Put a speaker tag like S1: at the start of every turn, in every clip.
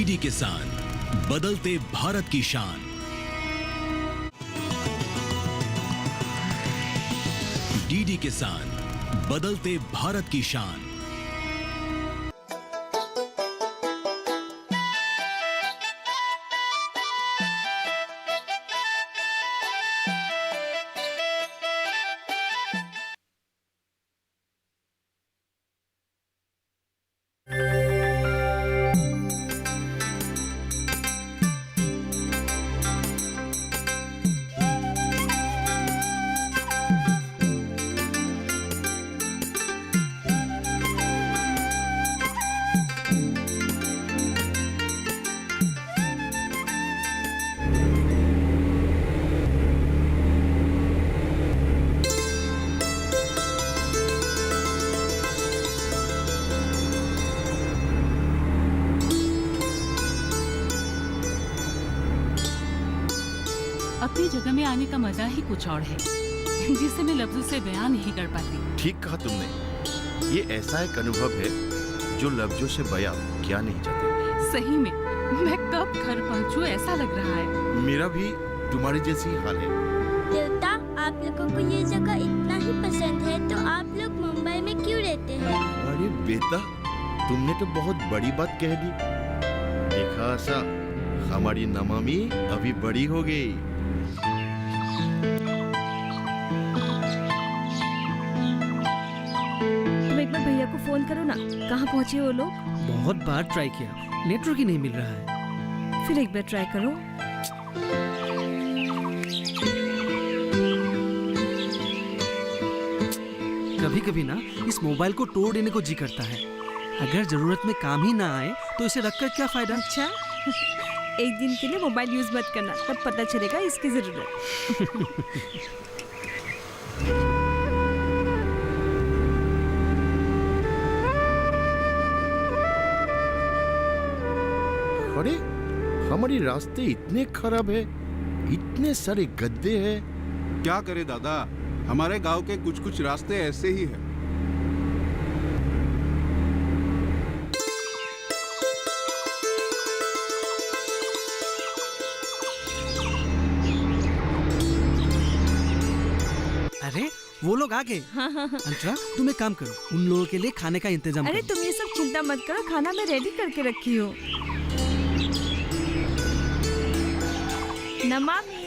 S1: DD किसान, बदलते भारत की शान। डीडी किसान, बदलते भारत की शान।
S2: अपनी जगह में आने का मजा ही कुछ और है, जिसे मैं लफ्जों से बयान नहीं कर पाती।
S3: ठीक कहा तुमने। ये ऐसा एक अनुभव है जो लफ्जों से बयां किया नहीं जाता।
S2: सही में मैं कब घर पहुंचूं ऐसा लग रहा है।
S3: मेरा भी तुम्हारी जैसी हाल है।
S4: देवता, आप लोगों को ये जगह इतना ही पसंद है तो आप लोग मुंबई में क्यों रहते हैं?
S3: अरे बेटा, तुमने तो बहुत बड़ी बात कह दी। देखा ऐसा, हमारी नमामि अभी बड़ी हो गई।
S5: तुम एक बार भैया को फोन करो ना, कहाँ पहुँचे वो लोग?
S6: बहुत बार ट्राई किया, नेटवर्क ही नहीं मिल रहा है।
S5: फिर एक बार ट्राई करो।
S6: कभी कभी ना इस मोबाइल को तोड़ देने को जी करता है। अगर जरूरत में काम ही ना आए तो इसे रखकर क्या फायदा।
S5: अच्छा एक दिन के लिए मोबाइल यूज मत करना, तब पता चलेगा इसकी जरूरत।
S3: अरे हमारे रास्ते इतने खराब है, इतने सारे गड्ढे हैं।
S7: क्या करे दादा, हमारे गांव के कुछ कुछ रास्ते ऐसे ही हैं।
S6: अरे वो लोग आ गए। अंतरा, तुम एक काम करो, उन लोगों के लिए खाने का इंतजाम
S5: अरे
S6: करो।
S5: तुम ये सब चिंता मत करो, खाना मैं रेडी करके रखी हूँ। नमामि,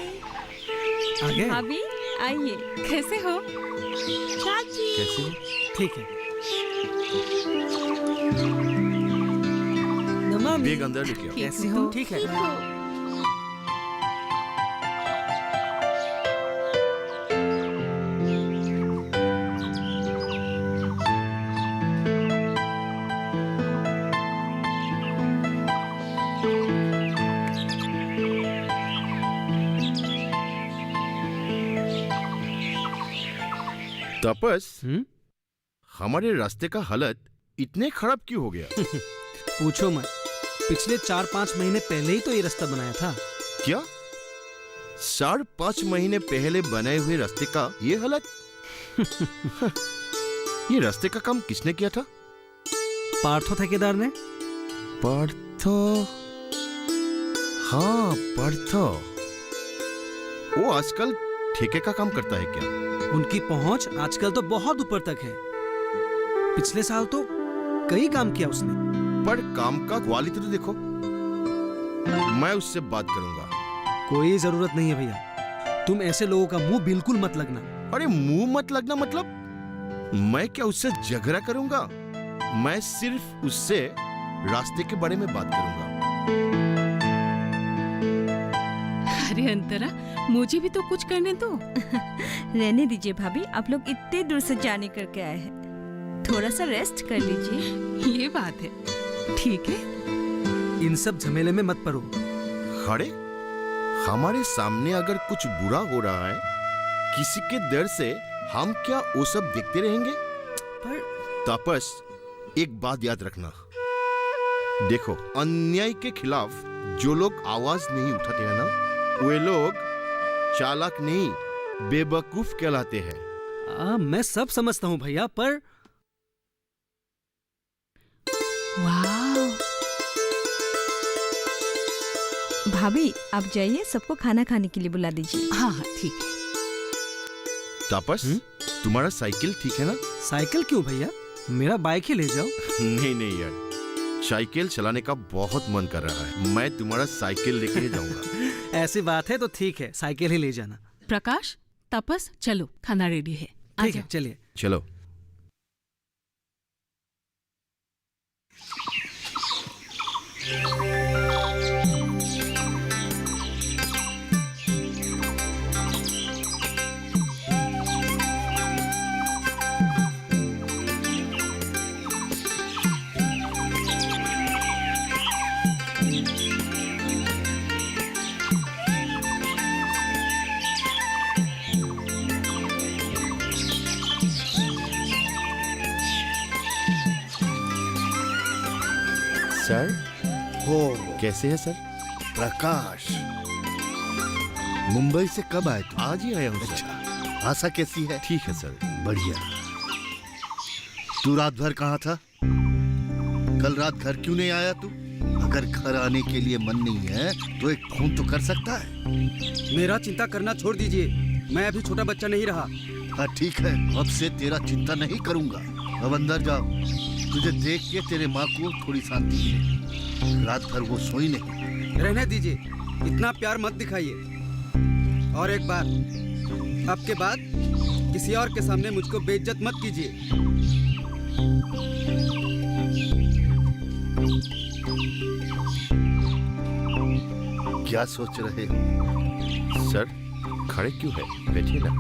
S6: आ गए?
S5: भाभी आइए।
S2: कैसे हो?
S4: चाची,
S3: कैसे हो?
S6: ठीक है। नमामि,
S3: बैग अंदर लेके आओ।
S6: कैसे हो? ठीक है।
S4: ठीक हो?
S3: तपस, हमारे रास्ते का हालत इतने खराब क्यों हो गया?
S6: पूछो मत। पिछले 4-5 महीने पहले ही तो ये रास्ता बनाया था।
S3: क्या 4-5 महीने पहले बनाए हुए रास्ते का ये हालत? ये रास्ते का काम किसने किया था?
S6: पार्थो ठेकेदार ने।
S3: पार्थो, हाँ पार्थो। वो आजकल ठेके का काम करता है क्या?
S6: उनकी पहुंच आजकल तो बहुत ऊपर तक है। पिछले साल तो कई काम किया उसने।
S3: पर काम का क्वालिटी तो देखो। मैं उससे बात करूंगा।
S6: कोई जरूरत नहीं है भैया, तुम ऐसे लोगों का मुंह बिल्कुल मत लगना।
S3: अरे मुंह मत लगना मतलब? मैं क्या उससे झगड़ा करूंगा? मैं सिर्फ उससे रास्ते के बारे में बात करूंगा।
S2: अरे अंतरा, मुझे भी तो कुछ करने दो।
S5: रहने दीजिए भाभी, आप लोग इतने दूर से जाने करके आए हैं, थोड़ा सा रेस्ट कर लीजिए।
S2: ये बात है, ठीक है।
S6: इन सब झमेले में मत पड़ो।
S3: खड़े, हमारे सामने अगर कुछ बुरा हो रहा है, किसी के डर से हम क्या वो सब देखते रहेंगे?
S6: पर
S3: तापस, एक बात याद रखना। देखो, अन्याय के खिलाफ जो लोग आवाज नहीं उठाते हैं ना, वे लोग चालाक नहीं, बेवकूफ कहलाते हैं।
S6: मैं सब समझता हूँ भैया, पर
S2: वाह,
S5: भाभी आप जाइए, सबको खाना खाने के लिए बुला दीजिए।
S2: हाँ हाँ ठीक है।
S3: तापस, तुम्हारा साइकिल ठीक है ना?
S6: साइकिल क्यों भैया, मेरा बाइक ही ले जाओ।
S3: नहीं नहीं यार, साइकिल चलाने का बहुत मन कर रहा है। मैं तुम्हारा साइकिल लेके ही जाऊंगा।
S6: ऐसी बात है तो ठीक है, साइकिल ही ले जाना।
S2: प्रकाश, तपस, चलो खाना रेडी है, आ
S6: ठीक है,
S2: जाओ।
S6: चलिए।
S3: चलो। सर,
S8: हो
S3: कैसे है सर?
S8: प्रकाश, मुंबई से कब आए तुम?
S3: आज ही आया हूँ सर।
S8: अच्छा, आशा कैसी है?
S3: ठीक है सर।
S8: बढ़िया। तू रात भर कहाँ था? कल रात घर क्यों नहीं आया तू? अगर घर आने के लिए मन नहीं है तो एक फोन तो कर सकता है।
S6: मेरा चिंता करना छोड़ दीजिए, मैं अभी छोटा बच्चा नहीं रहा।
S8: हाँ ठीक है, अब से तेरा चिंता नहीं करूंगा। अब अंदर जाओ, तुझे देख के तेरे माँ को थोड़ी शांति मिले। रात भर वो सोई नहीं।
S6: रहने दीजिए, इतना प्यार मत दिखाइए। और एक बात, अब के बाद किसी और के सामने मुझको बेइज्जत मत कीजिए।
S8: क्या सोच रहे हो?
S3: सर, खड़े क्यों है? बैठिए ना।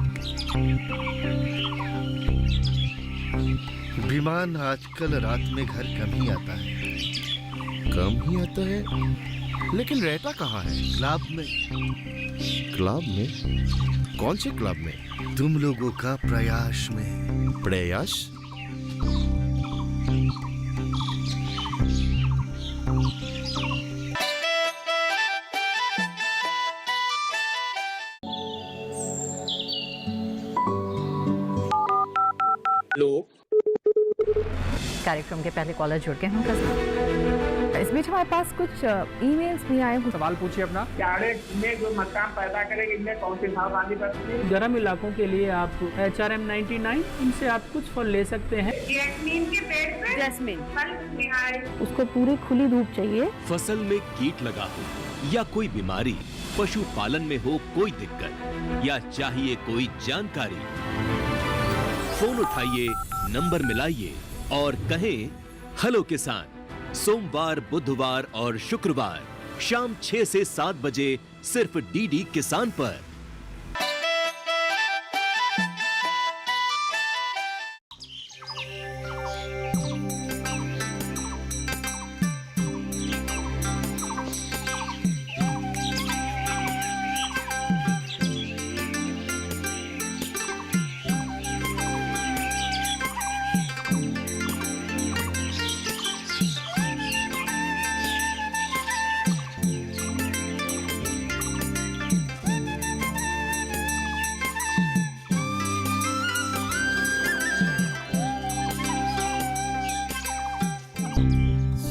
S8: विमान आजकल रात में घर कम ही आता है।
S3: कम ही आता है, लेकिन रहता कहाँ है?
S8: क्लब में।
S3: क्लब में? कौन से क्लब में?
S8: तुम लोगों का प्रयास में।
S3: प्रयास?
S9: कार्यक्रम के पहले कॉलर जुड़ गए हैं उनका साथ। इस बीच हमारे पास कुछ ईमेल्स भी आए हुए।
S10: सवाल पूछिए अपना।
S11: में जो मकान पैदा करेंगे इनमें कौन सी सावधानी बरतनी है?
S10: गर्म इलाकों के लिए आप HRM99 इनसे आप कुछ फल ले सकते हैं।
S11: जैस्मीन के पेड़ पे
S9: जैस्मिन,
S11: फल निहाय।
S9: उसको पूरी खुली धूप चाहिए।
S1: फसल में कीट लगा हो या कोई बीमारी, पशुपालन में हो कोई दिक्कत या चाहिए कोई जानकारी, फोन उठाइए, नंबर मिलाइए और कहें हेलो किसान। सोमवार, बुधवार और शुक्रवार शाम 6 से 7 बजे सिर्फ डीडी किसान पर।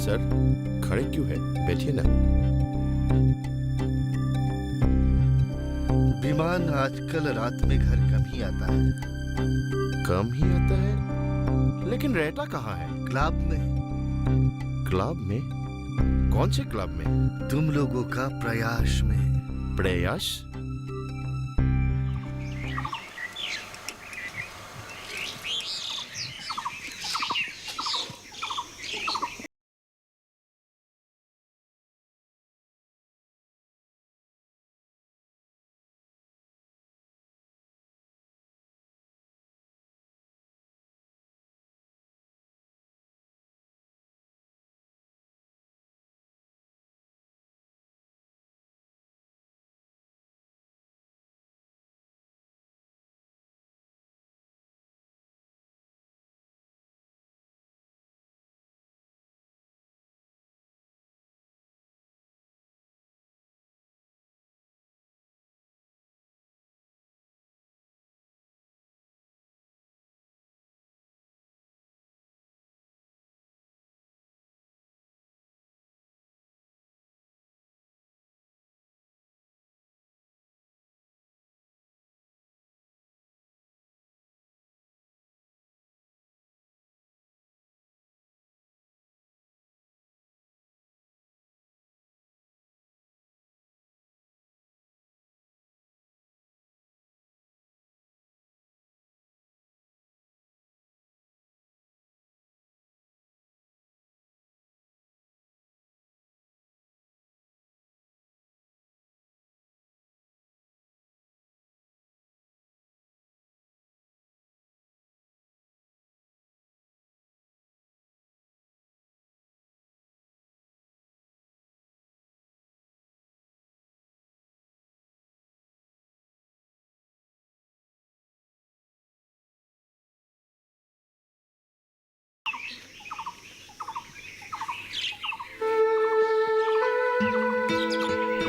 S3: सर, खड़े क्यों है? बैठिए ना।
S8: विमान आजकल रात में घर कम ही आता है।
S3: कम ही आता है, लेकिन रहता कहाँ है?
S8: क्लब में।
S3: क्लब में? कौन से क्लब में?
S8: तुम लोगों का प्रयास में।
S3: प्रयास?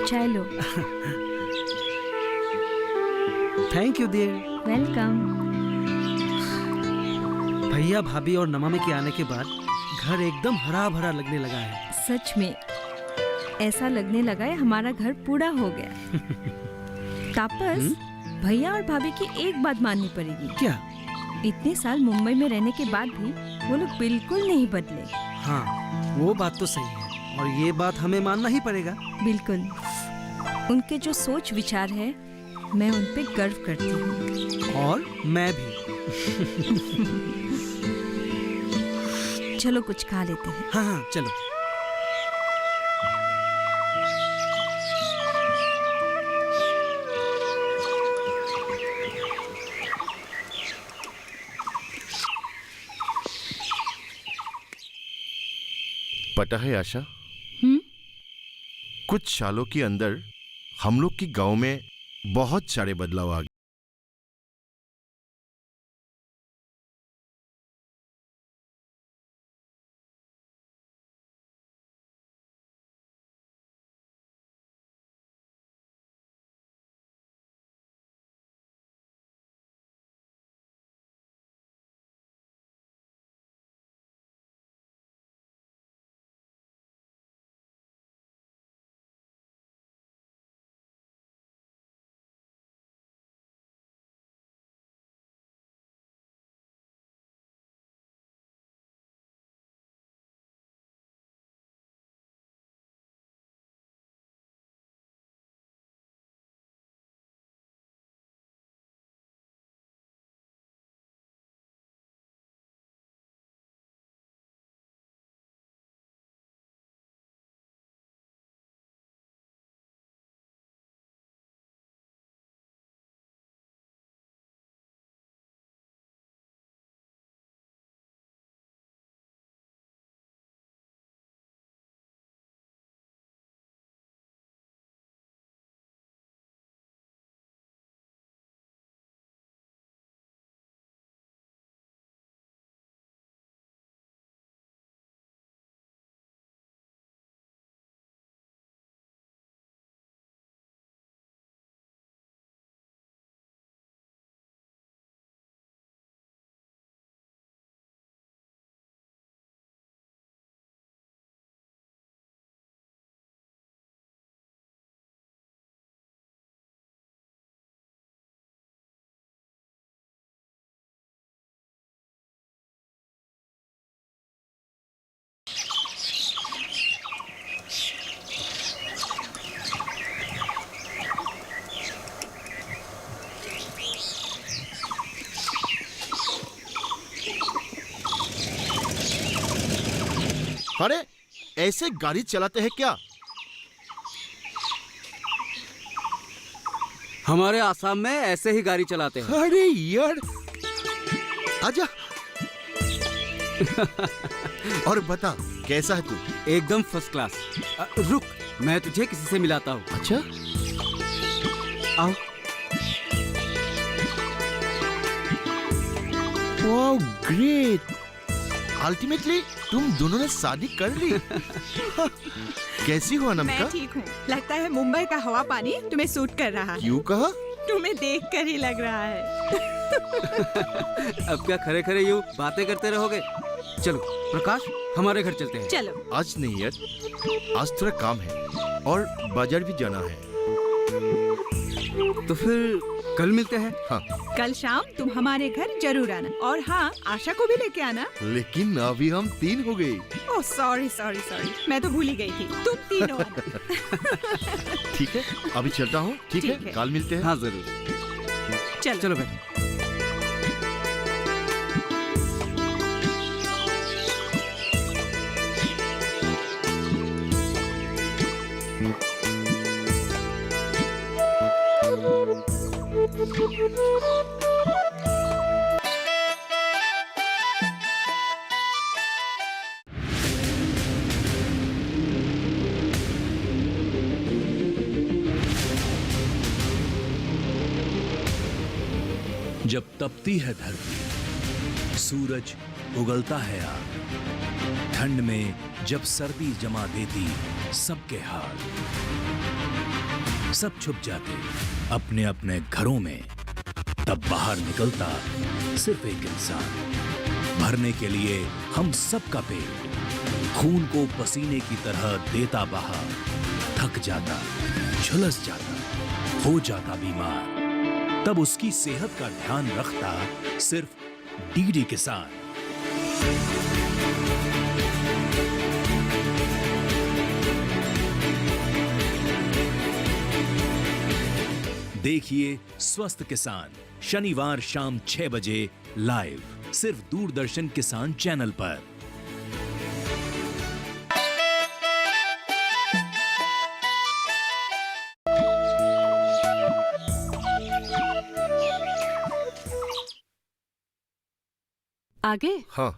S5: चाय लो।
S6: Thank you dear.
S5: वेलकम।
S6: भैया भाभी और नमामि के आने के बाद घर एकदम हरा भरा लगने लगा है।
S5: सच में ऐसा लगने लगा है हमारा घर पूरा हो गया। तापस, भैया और भाभी की एक बात माननी पड़ेगी।
S6: क्या?
S5: इतने साल मुंबई में रहने के बाद भी वो लोग बिल्कुल नहीं बदले।
S6: हाँ, वो बात तो सही है और ये बात हमें मानना ही पड़ेगा।
S5: बिल्कुल। उनके जो सोच विचार है, मैं उन पे गर्व करती हूँ।
S6: और मैं भी।
S5: चलो कुछ खा लेते हैं।
S6: हाँ हाँ चलो।
S3: पता है आशा, कुछ सालों के अंदर हम लोग की गांव में बहुत सारे बदलाव आ गए। अरे ऐसे गाड़ी चलाते हैं क्या?
S6: हमारे आसाम में ऐसे ही गाड़ी चलाते हैं।
S3: अरे यार, आजा। और बता, कैसा है तू?
S6: एकदम फर्स्ट क्लास। रुक, मैं तुझे किसी से मिलाता हूँ।
S3: अच्छा,
S6: आओ।
S3: Wow, great. अल्टीमेटली तुम दोनों ने शादी कर ली। कैसी हो अनामिका?
S12: मैं ठीक हूँ। लगता है मुंबई का हवा पानी तुम्हें सूट कर रहा है।
S3: क्यों कहा?
S12: तुम्हें देखकर ही लग रहा है।
S6: अब क्या खरे खरे यूं बातें करते रहोगे? चलो प्रकाश, हमारे घर चलते हैं।
S12: चलो।
S3: आज नहीं यार, आज थोड़ा काम है और बाजार भी जाना है।
S6: तो फिर कल मिलते हैं।
S3: हाँ।
S12: कल शाम तुम हमारे घर जरूर आना, और हाँ, आशा को भी लेके आना।
S3: लेकिन अभी हम 3 हो गए।
S12: ओह सॉरी सॉरी सॉरी, मैं तो भूल ही गई थी। तुम 3 हो आना।
S3: ठीक है, अभी चलता हूँ। ठीक है, कल मिलते हैं।
S6: हाँ जरूर।
S12: चलो
S6: चलो बेटा।
S1: जब तपती है धरती, सूरज उगलता है आग, ठंड में जब सर्दी जमा देती सबके हाल, सब छुप जाते अपने अपने घरों में, तब बाहर निकलता सिर्फ एक इंसान, भरने के लिए हम सब का पेट, खून को पसीने की तरह देता बहा, थक जाता, झुलस जाता, हो जाता बीमार, तब उसकी सेहत का ध्यान रखता सिर्फ डीडी किसान। देखिए स्वस्थ किसान शनिवार शाम 6 बजे लाइव, सिर्फ दूरदर्शन किसान चैनल पर।
S2: आगे?
S3: हाँ।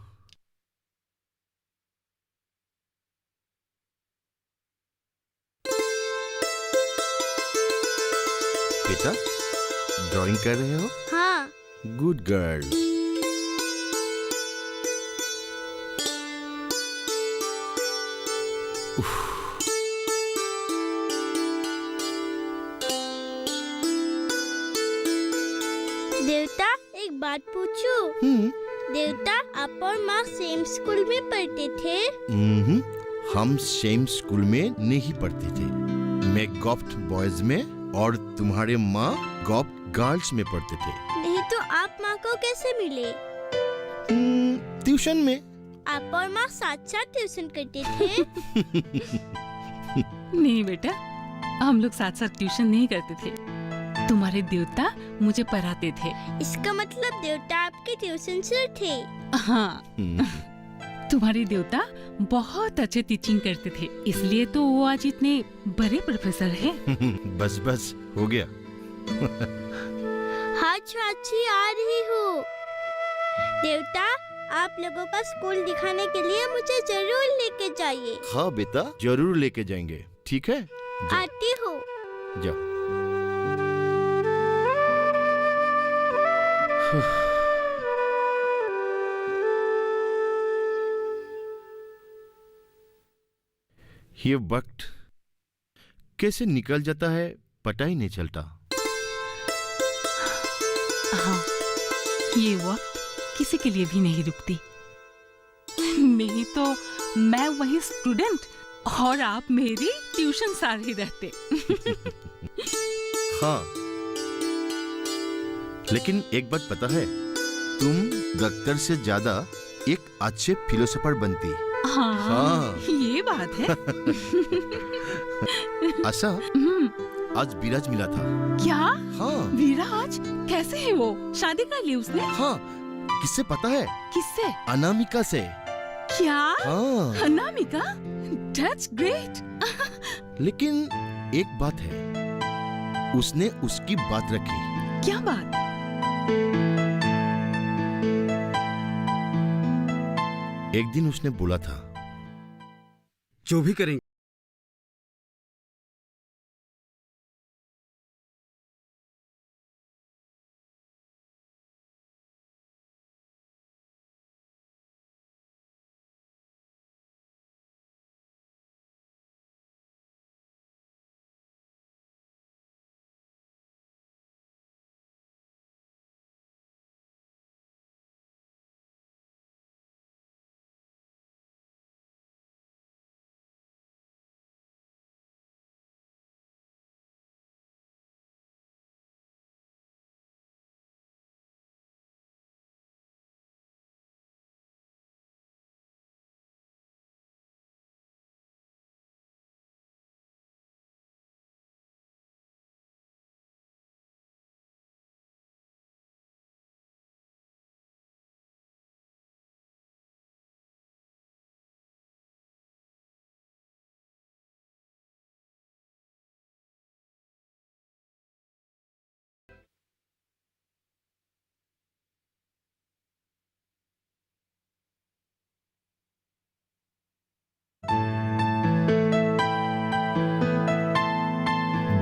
S3: बेटा, ड्राइंग कर रहे हो?
S4: हाँ।
S3: Good girl.
S4: देवता, एक बात पूछूं? देवता, आप और माँ सेम स्कूल में पढ़ते थे?
S3: हम सेम स्कूल में नहीं पढ़ते थे। मैं गॉफ्ट बॉयज में और तुम्हारे माँ गॉफ्ट गर्ल्स में पढ़ते थे।
S4: नहीं तो आप माँ को कैसे मिले?
S3: ट्यूशन में।
S4: आप और माँ साथ साथ ट्यूशन करते थे?
S2: नहीं बेटा, हम लोग साथ साथ ट्यूशन नहीं करते थे। तुम्हारे देवता मुझे पढ़ाते थे।
S4: इसका मतलब देवता आपके ट्यूशन सर थे?
S2: हाँ। तुम्हारे देवता बहुत अच्छे टीचिंग करते थे, इसलिए तो वो आज इतने बड़े प्रोफेसर हैं।
S3: बस बस हो गया।
S4: हाँ चाची, आ रही हूँ। देवता, आप लोगों का स्कूल दिखाने के लिए मुझे जरूर लेके जाइए।
S3: हाँ बेटा, जरूर लेके जाएंगे। ठीक है,
S4: आती हूँ।
S3: जाओ। ये वक्त कैसे निकल जाता है पता ही नहीं चलता।
S2: हाँ, ये वक्त किसी के लिए भी नहीं रुकती। नहीं तो मैं वही स्टूडेंट और आप मेरी ट्यूशन सार ही रहते।
S3: हाँ, लेकिन एक बात पता है, तुम डॉक्टर से ज्यादा एक अच्छे फिलोसोफर बनती।
S2: हाँ, ये बात है।
S3: आशा, आज विराज मिला था।
S2: क्या?
S3: हाँ।
S2: विराज कैसे है वो? शादी कर ली उसने?
S3: हाँ। किससे पता है?
S2: किससे?
S3: अनामिका से।
S2: क्या?
S3: हाँ।
S2: अनामिका? That's great।
S3: लेकिन एक बात है, उसने उसकी बात रखी।
S2: क्या बात?
S3: एक दिन उसने बोला था,
S6: जो भी करेंगे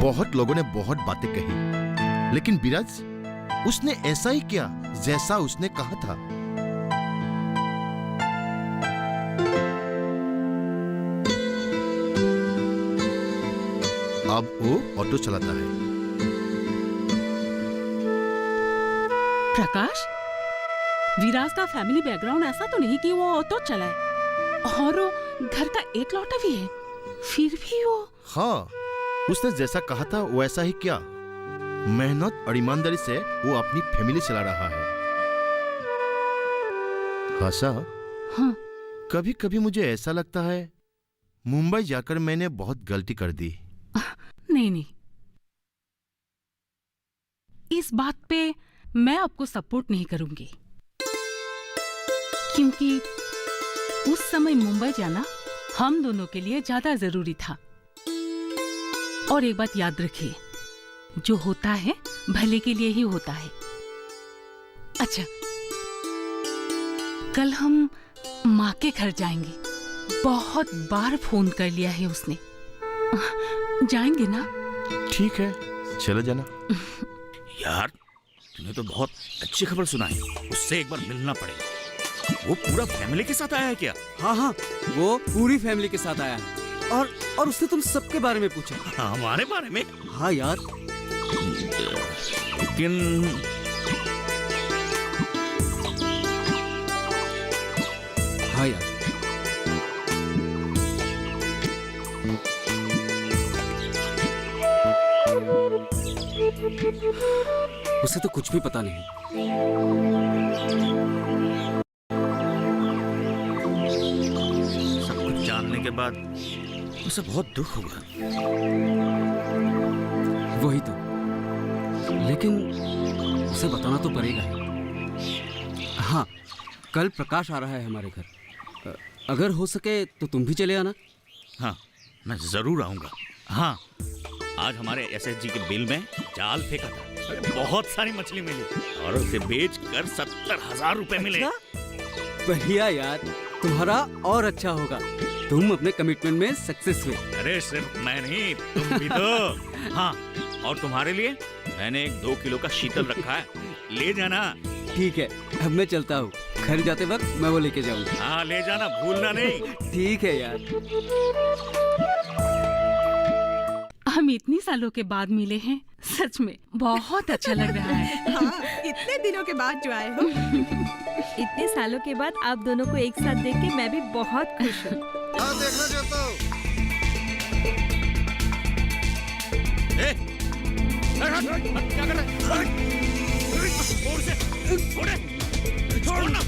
S3: बहुत लोगों ने बहुत बातें कही, लेकिन विराज, उसने ऐसा ही किया जैसा उसने कहा था। अब वो ऑटो चलाता है।
S2: प्रकाश, विराज का फैमिली बैकग्राउंड ऐसा तो नहीं कि वो ऑटो चलाए, और वो घर का एक लौटा भी है, फिर भी वो।
S3: हाँ, उसने जैसा कहा था वैसा ही क्या, मेहनत और ईमानदारी से वो अपनी फैमिली चला रहा है। आशा,
S2: हाँ।
S3: कभी कभी मुझे ऐसा लगता है मुंबई जाकर मैंने बहुत गलती कर दी।
S2: नहीं नहीं, इस बात पे मैं आपको सपोर्ट नहीं करूंगी, क्योंकि उस समय मुंबई जाना हम दोनों के लिए ज्यादा जरूरी था। और एक बात याद रखिए, जो होता है भले के लिए ही होता है। अच्छा, कल हम माँ के घर जाएंगे, बहुत बार फोन कर लिया है उसने। जाएंगे ना?
S3: ठीक है, चले जाना।
S13: यार, तूने तो बहुत अच्छी खबर सुनाई, उससे एक बार मिलना पड़ेगा। वो पूरा फैमिली के साथ आया है क्या?
S6: हाँ हाँ, वो पूरी फैमिली के साथ आया है, और उसने तुम सबके बारे में पूछा।
S13: हाँ, हमारे बारे में?
S6: हाँ यार,
S13: लेकिन
S6: हाँ यार, उसे तो कुछ भी पता नहीं।
S13: सब कुछ जानने के बाद उसे बहुत दुख होगा।
S6: वही तो, लेकिन उसे बताना तो पड़ेगा ही। हाँ, कल प्रकाश आ रहा है हमारे घर, अगर हो सके तो तुम भी चले आना।
S13: हाँ, मैं जरूर आऊंगा। हाँ, आज हमारे एसएसजी के बिल में जाल फेंका था, बहुत सारी मछली मिली और उसे बेच कर 70,000 रुपए मिले।
S6: बढ़िया यार, तुम्हारा और अच्छा होगा, तुम अपने कमिटमेंट में सक्सेस हुए।
S13: अरे सिर्फ मैं नहीं, तुम भी तो। हाँ, और तुम्हारे लिए मैंने एक 2 किलो का शीतल रखा है, ले जाना।
S6: ठीक है, अब मैं चलता हूँ, घर जाते वक्त मैं वो लेके जाऊंगा।
S13: हाँ, ले जाना, भूलना नहीं।
S6: ठीक है यार।
S2: हम इतनी सालों के बाद मिले हैं, सच में बहुत अच्छा लग रहा है।
S12: हाँ, इतने दिनों के बाद जो आए हो।
S5: इतने सालों के बाद आप दोनों को एक साथ देख के मैं भी बहुत खुश हूँ।
S8: देखना चाहता हूँ।
S13: क्या कर रहे हैं? छोड़ ना।